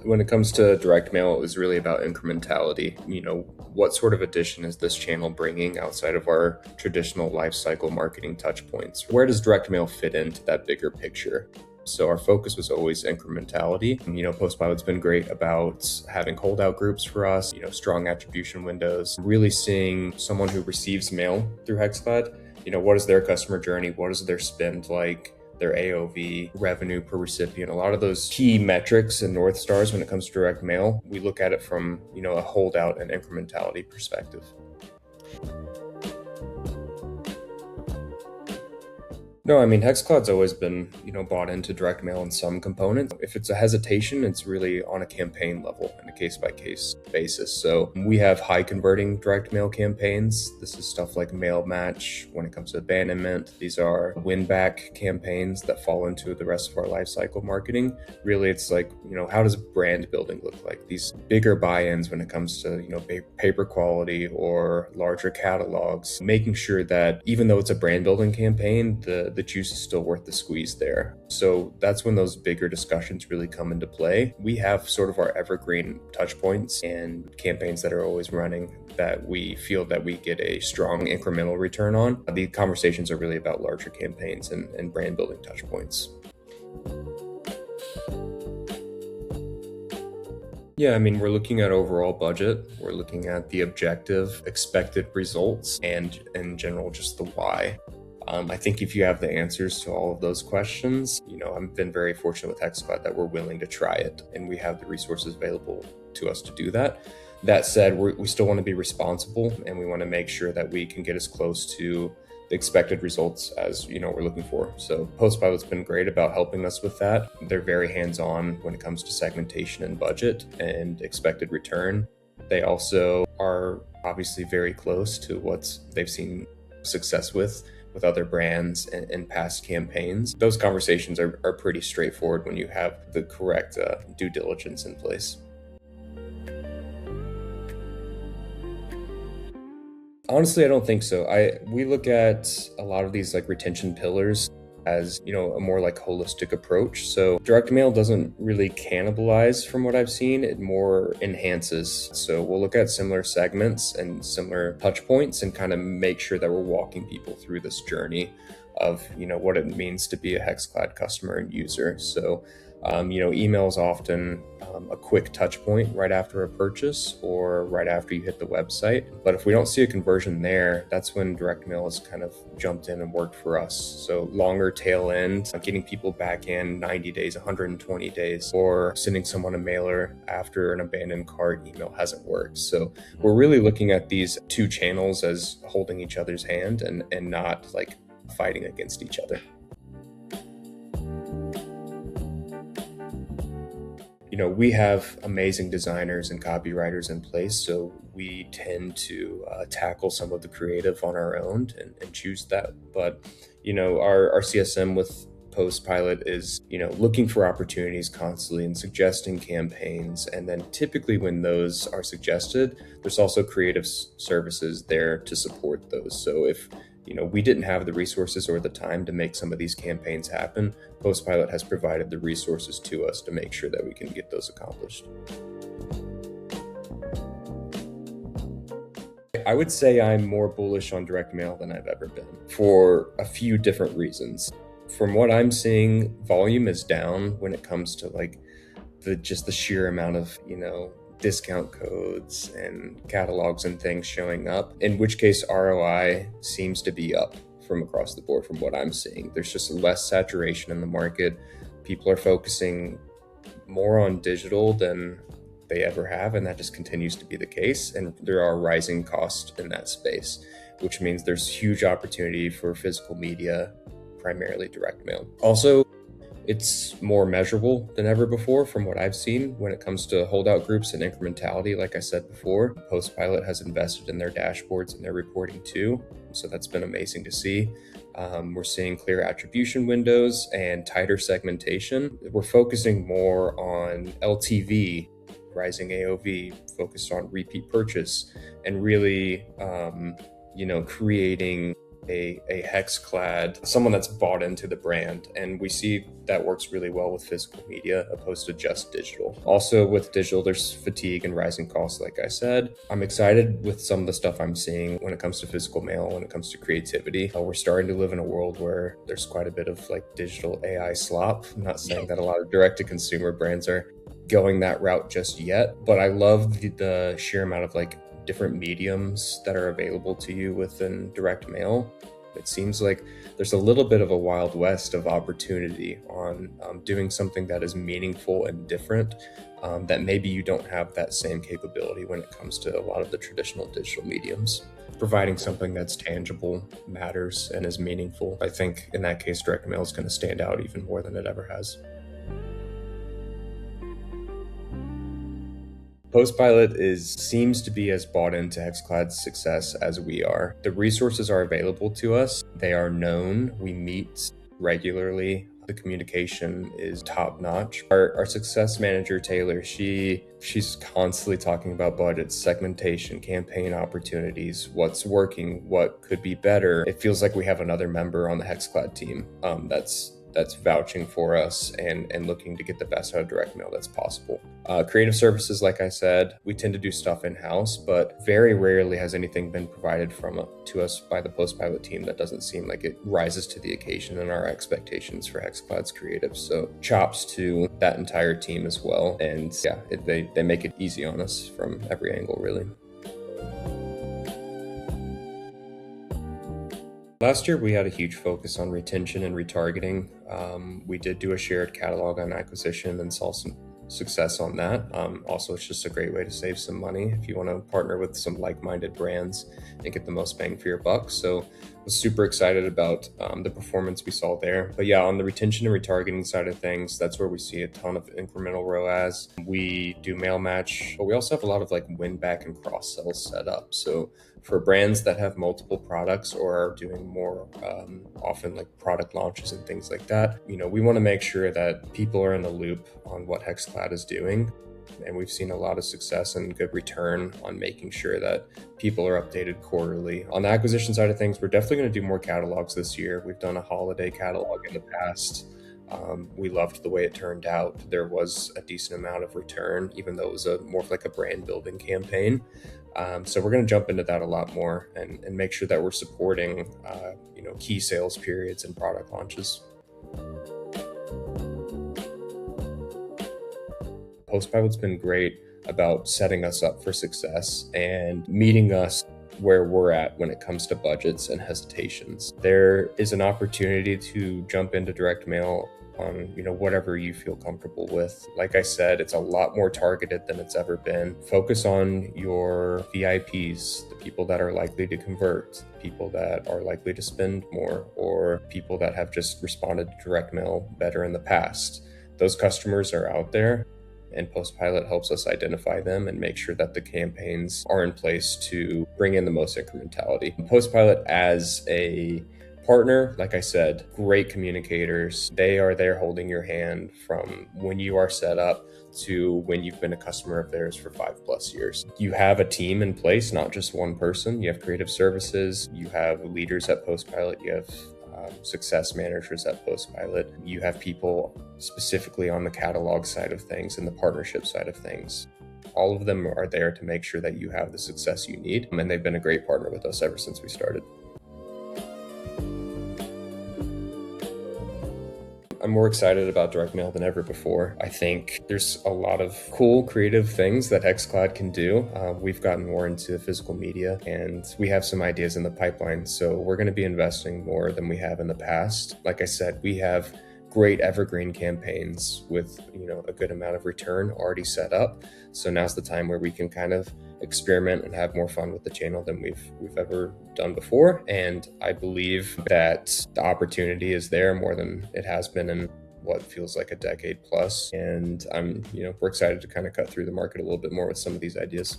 When it comes to direct mail, it was really about incrementality. What sort of addition is this channel bringing outside of our traditional life cycle marketing touch points? Where does direct mail fit into that bigger picture? So our focus was always incrementality. PostPilot's been great about having holdout groups for us, strong attribution windows, really seeing someone who receives mail through HexClad, what is their customer journey? What is their spend like? Their AOV, revenue per recipient, a lot of those key metrics and North Stars when it comes to direct mail, we look at it from, a holdout and incrementality perspective. No, HexCloud's always been, bought into direct mail in some components. If it's a hesitation, it's really on a campaign level and a case-by-case basis. So we have high converting direct mail campaigns. This is stuff like mail match when it comes to abandonment. These are win-back campaigns that fall into the rest of our lifecycle marketing. Really, it's like, how does brand building look like? These bigger buy-ins when it comes to, paper quality or larger catalogs, making sure that even though it's a brand building campaign, the juice is still worth the squeeze there. So that's when those bigger discussions really come into play. We have sort of our evergreen touch points and campaigns that are always running that we feel that we get a strong incremental return on. The conversations are really about larger campaigns and brand building touch points. Yeah, we're looking at overall budget. We're looking at the objective, expected results, and in general, just the why. I think if you have the answers to all of those questions, I've been very fortunate with HexClad that we're willing to try it and we have the resources available to us to do that. That said, we still want to be responsible and we want to make sure that we can get as close to the expected results as we're looking for. So PostPilot's been great about helping us with that. They're very hands-on when it comes to segmentation and budget and expected return. They also are obviously very close to what they've seen success with other brands and past campaigns. Those conversations are pretty straightforward when you have the correct due diligence in place. Honestly, I don't think so. We look at a lot of these like retention pillars as, a more like holistic approach. So direct mail doesn't really cannibalize from what I've seen, it more enhances. So we'll look at similar segments and similar touch points and kind of make sure that we're walking people through this journey of, what it means to be a HexClad customer and user. So email is often a quick touch point right after a purchase or right after you hit the website. But if we don't see a conversion there, that's when direct mail has kind of jumped in and worked for us. So longer tail end, getting people back in 90 days, 120 days, or sending someone a mailer after an abandoned cart email hasn't worked. So we're really looking at these two channels as holding each other's hand and not like fighting against each other. We have amazing designers and copywriters in place, so we tend to tackle some of the creative on our own and choose that. But, our CSM with PostPilot is, looking for opportunities constantly and suggesting campaigns. And then typically when those are suggested, there's also creative services there to support those. So if we didn't have the resources or the time to make some of these campaigns happen, PostPilot has provided the resources to us to make sure that we can get those accomplished. I would say I'm more bullish on direct mail than I've ever been for a few different reasons. From what I'm seeing, volume is down when it comes to like the sheer amount of, discount codes and catalogs and things showing up, in which case ROI seems to be up from across the board from what I'm seeing. There's just less saturation in the market. People are focusing more on digital than they ever have, and that just continues to be the case. And there are rising costs in that space, which means there's huge opportunity for physical media, primarily direct mail. Also, it's more measurable than ever before from what I've seen when it comes to holdout groups and incrementality. Like I said before, PostPilot has invested in their dashboards and their reporting too. So that's been amazing to see. We're seeing clear attribution windows and tighter segmentation. We're focusing more on LTV, rising AOV, focused on repeat purchase, and really, creating a HexClad, someone that's bought into the brand. And we see that works really well with physical media opposed to just digital. Also with digital, there's fatigue and rising costs, like I said. I'm excited with some of the stuff I'm seeing when it comes to physical mail, when it comes to creativity. We're starting to live in a world where there's quite a bit of like digital AI slop. I'm not saying that a lot of direct-to-consumer brands are going that route just yet, but I love the sheer amount of like different mediums that are available to you within direct mail. It seems like there's a little bit of a wild west of opportunity on doing something that is meaningful and different, that maybe you don't have that same capability when it comes to a lot of the traditional digital mediums. Providing something that's tangible matters and is meaningful. I think in that case, direct mail is going to stand out even more than it ever has. PostPilot seems to be as bought into HexClad's success as we are. The resources are available to us. They are known. We meet regularly. The communication is top notch. Our success manager, Taylor, she's constantly talking about budgets, segmentation, campaign opportunities, what's working, what could be better. It feels like we have another member on the HexClad team that's vouching for us and looking to get the best out of direct mail that's possible. Creative services, like I said, we tend to do stuff in-house, but very rarely has anything been provided to us by the PostPilot team that doesn't seem like it rises to the occasion and our expectations for HexClad's creative. So chops to that entire team as well. And yeah, they make it easy on us from every angle, really. Last year, we had a huge focus on retention and retargeting. We did do a shared catalog on acquisition and saw some success on that. Also, it's just a great way to save some money if you want to partner with some like-minded brands and get the most bang for your buck. So I was super excited about the performance we saw there. But yeah, on the retention and retargeting side of things, that's where we see a ton of incremental ROAS. We do mail match, but we also have a lot of like win back and cross sells set up. So for brands that have multiple products or are doing more often like product launches and things like that, we want to make sure that people are in the loop on what HexClad is doing. And we've seen a lot of success and good return on making sure that people are updated quarterly. On the acquisition side of things, we're definitely going to do more catalogs this year. We've done a holiday catalog in the past. We loved the way it turned out. There was a decent amount of return, even though it was more of like a brand building campaign. So we're going to jump into that a lot more and make sure that we're supporting key sales periods and product launches. PostPilot's been great about setting us up for success and meeting us where we're at when it comes to budgets and hesitations. There is an opportunity to jump into direct mail on whatever you feel comfortable with. Like I said, it's a lot more targeted than it's ever been. Focus on your VIPs, the people that are likely to convert, people that are likely to spend more, or people that have just responded to direct mail better in the past. Those customers are out there, and PostPilot helps us identify them and make sure that the campaigns are in place to bring in the most incrementality. PostPilot as a partner, like I said, great communicators. They are there holding your hand from when you are set up to when you've been a customer of theirs for 5+ years. You have a team in place, not just one person. You have creative services, you have leaders at PostPilot, you have success managers at PostPilot. You have people specifically on the catalog side of things and the partnership side of things. All of them are there to make sure that you have the success you need. And they've been a great partner with us ever since we started. I'm more excited about direct mail than ever before. I think there's a lot of cool, creative things that HexClad can do. We've gotten more into physical media and we have some ideas in the pipeline. So we're going to be investing more than we have in the past. Like I said, we have great evergreen campaigns with a good amount of return already set up. So now's the time where we can kind of experiment and have more fun with the channel than we've ever done before. And I believe that the opportunity is there more than it has been in what feels like a decade plus. And we're excited to kind of cut through the market a little bit more with some of these ideas.